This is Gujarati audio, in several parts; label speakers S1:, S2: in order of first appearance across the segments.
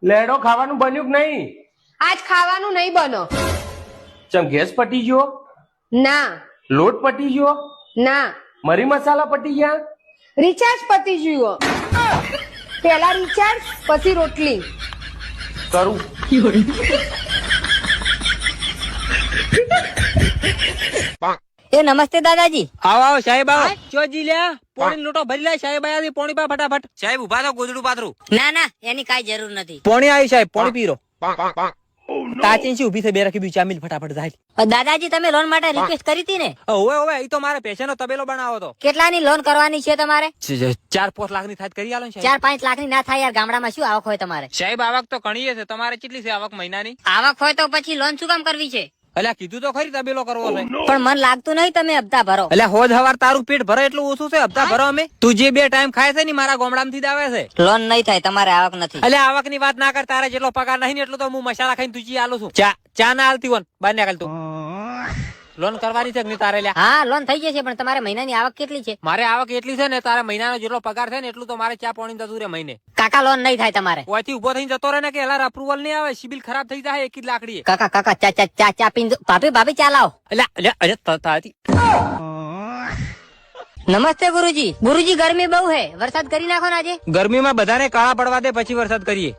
S1: લેડો ખાવાનું બન્યું કે નહીં?
S2: આજ ખાવાનું નહીં બનો.
S1: ચમ ગેસ પટી ગયો?
S2: ના
S1: લોટ પટી ગયો?
S2: ના,
S1: મરી મસાલા પટી ગયા?
S2: રિચાર્જ પતી ગયું. પેલા રિચાર્જ પછી રોટલી.
S1: કરું.
S3: એ નમસ્તે દાદાજી.
S4: આવો આવો સાહેબ આવો. ચોજી લ્યા પોણી લોટો ભરી લે સાહેબ. આયા પોણી પા ફટાફટ. સાહેબ ઉભા થો, ગોદડું પાથરું.
S3: ના ના, એની કાઈ જરૂર નથી.
S4: પોણી આવી સાહેબ, પોણી પીરો. તાચીન થી ઉભી થઈ બે રાખી ચામીલ ફટાફટ જાય.
S3: દાદાજી તમે લોન માટે રિક્વેસ્ટ કરી હતી ને?
S4: ઓવે ઓવે, ઈ તો મારે પેશેનો તબેલો બનાવો તો.
S3: કેટલાની લોન કરવાની છે તમારે?
S4: 4-5 લાખ ની થાય કરી આલો ને સાહેબ.
S3: 4-5 લાખ ની ના થાય યાર, ગામડામાં શું આવક હોય તમારે?
S4: સાહેબ આવક તો ઘણી છે, તમારે કેટલી છે આવક મહિનાની?
S3: આવક હોય તો પછી લોન શું કામ કરવી છે?
S4: અલ્યા કીધું તો ખરી તબેલો કરવો છે.
S3: પણ મન લાગતું નહીં તમે હપ્તા ભરો.
S4: અલ્યા હોજ હવાર તારું પેટ ભરે એટલું ઓછું છે, હપ્તા ભરો અમે. તું જે 2 ટાઈમ ખાય છે ને મારા ગામડામાં થી જ આવે છે.
S3: લોન નહીં થાય, તમારે આવક નથી.
S4: અલ્યા આવક ની વાત ના કર, તારે જેટલો પગાર નહીં ને એટલું તો હું મસાલા ખાઈને તુજી આલું છું. ચા ના હાલતી હોન બાર નીકળ તું. લોન કરવાની છે કે નહીં તારે? લ્યા
S3: હા લોન થઈ જશે, પણ તમારે મહિનાની આવક કેટલી છે?
S4: મારે આવક એટલી છે ને, તારે મહિનાનો જેટલો પગાર છે ને એટલું તો મારે ચા પાણી જતું રે મહિને.
S3: કાકા લોન નહીં થાય તમારે.
S4: ઓયથી ઉભો થઈને જતો રહે ને કે એલાર અપ્રુવલ નહીં આવે, સિબિલ ખરાબ થઈ જાય એક જ લાકડીએ.
S3: કાકા કાકા ચા ચા ચા ચા પીને ભાભી ભાભી ચા લાવો. નમસ્તે ગુરુજી. ગુરુજી ગરમી બહુ હે, વરસાદ કરી નાખો ને આજે.
S4: ગરમીમાં બધાને કાળા પડવા દે પછી વરસાદ કરીએ.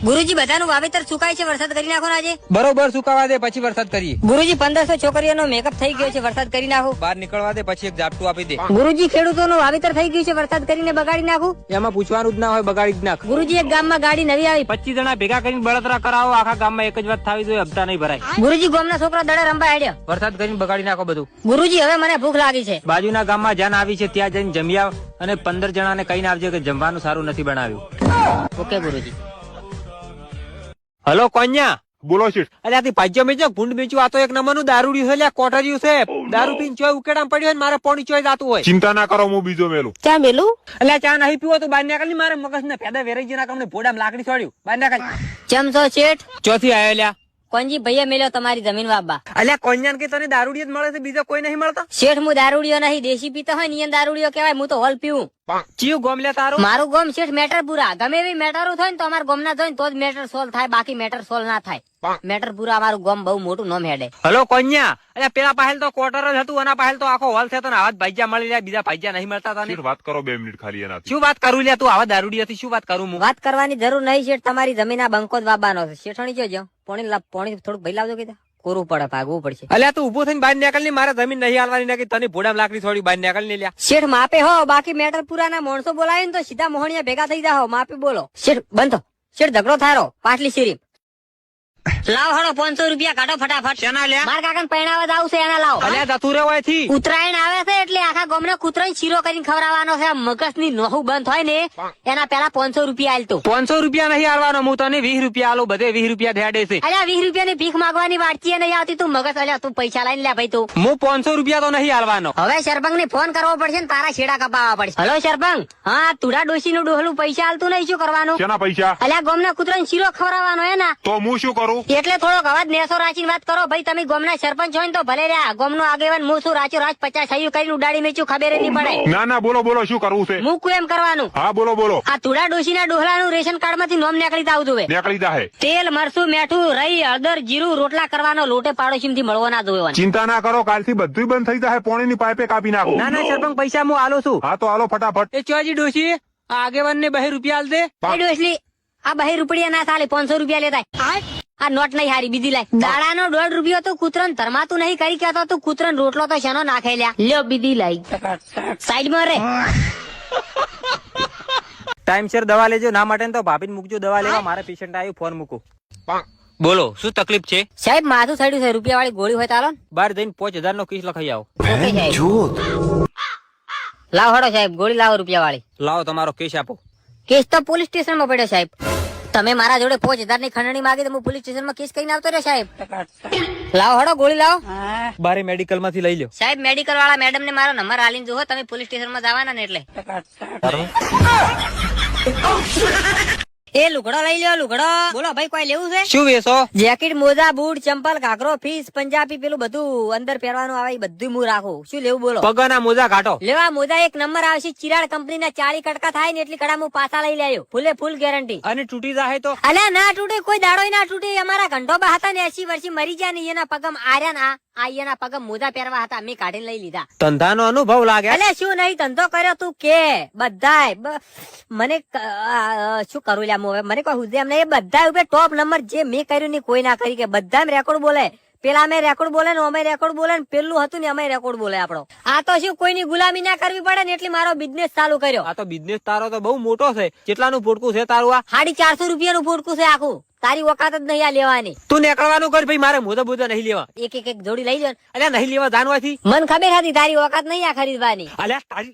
S3: ગુરુજી બધાનું વાવેતર સુકાય છે, વરસાદ કરી નાખો ને આજે.
S4: બરોબર સુકાવા દે પછી વરસાદ કરીએ.
S3: ગુરુજી 1500 છોકરીઓનો મેકઅપ થઈ ગયો છે, વરસાદ કરી નાખો.
S4: બહાર નીકળવા દે પછી એક ઝાપટું આપી દે.
S3: ગુરુજી ખેડૂતોનું વાવેતર થઈ ગયું છે, વરસાદ કરીને બગાડી નાખું.
S4: એમાં પૂછવાનું જ ના હોય, બગાડી જ નાખ.
S3: ગુરુજી એક ગામમાં ગાડી નવી આવી.
S4: 25 જણા ભેગા કરીને બળતરા કરાવો, આખા ગામમાં એક જ વાત થવી જોઈએ, હપ્તા નહીં ભરાય.
S3: ગુરુજી ગામના છોકરા દડે રંબા હેડ્યો,
S4: વરસાદ કરીને બગાડી નાખો બધું.
S3: ગુરુજી હવે મને ભૂખ લાગી છે.
S4: બાજુના ગામમાં જાન આવી છે, ત્યાં જઈને જમી આવ અને 15 જણાને કહીને આવજો કે જમવાનું સારું નથી બનાવ્યું.
S3: ઓકે ગુરુજી.
S4: Hello Konya.
S5: બોલો શેઠ.
S4: અલ્યા તી ભાજ્યો મેજો ગુંડ બીચું, આ તો એક નંબરનું દારૂડિયું છે, લ્યા કોટરિયું છે. દારૂ પીને ચોય ઉકેડામાં પડ્યો હોય ને મારે પોણી ચોય જાતું હોય.
S5: ચિંતા ના કરો, હું બીજો મેલું.
S3: ચા મેલું?
S4: અલ્યા ચા નહીં પીવો તો બહાર નીકળ ની, મારે મગજ ને ફેદા વેરાઈ જેના કામને ભોડામાં લાકડી છોડ્યું. બહાર નીકળ.
S3: ચમચો શેઠ.
S4: ચોથી આયો લ્યા.
S3: કોંજી ભૈયા મેલ્યો તમારી જમીન વાબા.
S4: અલ્યા કોન્યાન કે તને દારૂડિયો જ મળે છે, બીજો કોઈ નહીં મળતો?
S3: શેઠ હું દારૂડિયો નહીં, દેશી પીતો હોય ને દારૂડિયો કહેવાય, હું તો હોલ પીવું.
S4: ચિયું ગોમ લે તારું?
S3: મારું ગોમ શેઠ મેટરપુરા. ગમે એવી મેટરો થાય ને તો અમારા ગોમ ના થાય તો જ મેટર સોલ્વ થાય, બાકી મેટર સોલ્વ ના થાય. મેટરપુરા અમારું ગોમ બહુ મોટું નામ હેડે.
S4: Hello Konya. અલ્યા પેલા પહેલ તો ક્વાર્ટર જ હતું, એના પહેલ તો આખો હોલ થયો ને, આવા જ ભાઈજા મળી રહ્યા, બીજા ભાઈજા નહીં મળતા તને.
S5: શેઠ વાત કરો 2 મિનિટ ખાલી એનાથી.
S4: શું વાત કરું લ્યા તું? આવા દારૂડિયાથી શું વાત કરું હું?
S3: વાત કરવાની જરૂર નહીં શેઠ, તમારી જમીન આ બંકો જ વાબાનો છે. શેઠણી જોજો, પોણી થોડુંક ભાઈ લાવજો કીધા, કોરું પડે, ભાગવું પડશે.
S4: અલ્યા તું ઉભો થઈને બહાર નીકળ ની, મારે જમીન નહીં હાલવાની નાખી, તને ભોડામાં લાકડી થોડી બહાર નીકળ ની લ્યા.
S3: શેઠ માપે હો, બાકી મેટરપુરા ના માણસો બોલાય ને તો સીધા મોહણિયા ભેગા થઈ જાઓ. માપે બોલો શેઠ. બંધો શેઠ, ઝઘડો થારો પાટલી શેરી. લાવ હડો 500 રૂપિયા કાઢો ફટાફટ.
S4: શેના લ્યા?
S3: માર કાકા પૈણાવા જાવ છે, એના લાવ.
S4: અલ્યા જતું રે ઓયથી.
S3: ઉત્તરાયણ આવે છે એટલે આખા ગામને કૂતરાઈ શીરો કરીને ખવડાવવાનો છે. મગજ ની નોહું બંધ હોય ને એના પેલા 500 રૂપિયા આલતો.
S4: 500 રૂપિયા નહીં હાલવાનો, હું તને 20 રૂપિયા આલું, બધે 20 રૂપિયા ધેડે છે.
S3: અલ્યા 20 રૂપિયા ની ભીખ માંગવાની વાટકી નહીં આવતી, તું મગજ. અલ્યા તું પૈસા લઈને લે ભાઈ તું.
S4: હું 500 રૂપિયા તો નહીં હાલવાનો.
S3: હવે સરપંચ ને ફોન કરવો પડશે ને તારા છેડા કપાવવા પડશે. હલો સરપંચ. હા તુડા ડોશી નું ડોહલું પૈસા આલતું નહીં, શું કરવાનું?
S5: શેના પૈસા?
S3: અલ્યા ગામના કૂતરાને શીરો ખવડાવવાનો એના.
S5: તો હું શું કરું?
S3: એટલે થોડોક અવાજ નેસો રાખીને વાત કરો ભાઈ. તમે ગામના સરપંચ હોય ને તો ભલે રહ્યા, ગામનો આગેવાન હું શું રાચો રાચ 50 સહી કરીને ઉડાડી મેચ્યું, ખબર નહીં પડે.
S5: ના ના, બોલો બોલો, શું કરવું છે?
S3: મૂકું એમ કરવાનું.
S5: હા બોલો બોલો.
S3: આ તુડા ડોશીના ડોહલાનું રેશન કાર્ડ માંથી નોમ નીકળી આવતું હોય.
S5: નીકળી જાહે.
S3: તેલ મરચું મેઠું રહી હળદર જીરું રોટલા કરવાનો લોટે પાડોશી થી મળવો ના જોયો.
S5: ચિંતા ના કરો, કાલથી બધું બંધ થઈ જાય, પોણીની પાઇપે કાપી નાખો.
S4: ના ના સરપંચ, પૈસા હું આલું છું.
S5: હા તો હાલો ફટાફટ.
S4: એ ચોજી ડોશી, આ આગેવાન ને 2 રૂપિયા આલ દે.
S3: એ ડોશલી આ 2 રૂપિયા ના ચાલે, 500 રૂપિયા લેતા. આ નોટ નહીં હારી, બીજી લાય. દાડાનો 1.5 રૂપિયો તો કૂતરન ધરમાતું નહીં કરી કેતો, તું કૂતરન રોટલો તો શેનો નાખે લ્યા. લ્યો બીજી લાય સાઈડ માં રે.
S4: ટાઈમસર દવા લેજો, ના માટે તો ભાભીને મૂકજો દવા લેવા. મારે પેશન્ટ આવ્યું, ફોન મૂકું. બોલો શું તકલીફ છે?
S3: સાહેબ માથું સડ્યું છે, રૂપિયા વાળી ગોળી હોય તાલો.
S4: બહાર જઈને 5000 નો કેસ લખાઈ આવો.
S3: લાવ હડો સાહેબ, ગોળી લાવો રૂપિયા વાળી.
S4: લાવો તમારો કેસ આપો.
S3: કેસ તો પોલીસ સ્ટેશન માં પડ્યો સાહેબ. તમે મારા જોડે 5000 ની ખંડણી માંગી તો હું પોલીસ સ્ટેશન માં કેસ કરીને આવતો રહ્યો સાહેબ. લાવો હડો ગોળી લાવો.
S4: બારે મેડિકલ માંથી લઈ લો.
S3: સાહેબ મેડિકલ વાળા મેડમ ને મારો નંબર આલીને જોવો, તમે પોલીસ સ્ટેશન માં જવાના ને એટલે. એ લુગડો લઈ લ્યો લુગડો. બોલો ભાઈ કોઈ લેવું છે?
S4: શું વેસો?
S3: જેકેટ, મોજા, બૂટ, ચંપલ, ઘાઘરો, ફીસ, પંજાબી પેલું બધું અંદર પહેરવાનું આવે એ બધું હું રાખું. શું લેવું બોલો?
S4: પગના મોજા કાઢો.
S3: લેવા મોજા એક નંબર આવશે. ચિરાડ કંપની ના 40 કટકા થાય ને એટલી કડા હું પાછા લઈ લાયો. ફૂલે ફૂલ ગેરંટી.
S4: અને તૂટી જાય તો?
S3: અલ્યા ના તૂટે, કોઈ દાડો ના તૂટે. અમારા ઘંટોબા હતા ને 80 વર્ષી મરી ગયા ને એના પગમ આર્યા ને આ એના પગમ મોજા પહેરવા હતા, મેં કાઢીને લઈ લીધા.
S4: ધંધાનો અનુભવ લાગે.
S3: અલે શું નહીં ધંધો કર્યો તું કે બધાય મને શું કરું લ્યા હું હવે મને કોઈ હુજે એમ નહીં. એ બધા ઉપર ટોપ નંબર જે મેં કર્યું ને કોઈ ના કરી કે બધા રેકોર્ડ બોલે. પેલા અમે રેકોર્ડ બોલે ને અમે રેકોર્ડ બોલે ને પેલું હતું ને અમે રેકોર્ડ બોલે આપણો. આ તો શું કોઈની ગુલામી ના કરવી પડે ને એટલે મારો બિઝનેસ ચાલુ કર્યો.
S4: આ તો બિઝનેસ તારો તો બહુ મોટો છે. કેટલાનું ફોટકું છે તારું? આ
S3: 450 રૂપિયાનું ફોટકું છે આખું. તારી ઓકાત જ નહીં આ લેવાની.
S4: તું નીકળવાનું કર ભાઈ, મારે મોજા બોજા નહીં લેવા.
S3: એક જોડી લઈ લો.
S4: અલ્યા નહીં લેવા જાણવાથી.
S3: મને ખબર હતી તારી ઓકાત નહીં આ ખરીદવાની.
S4: અલ્યા તારી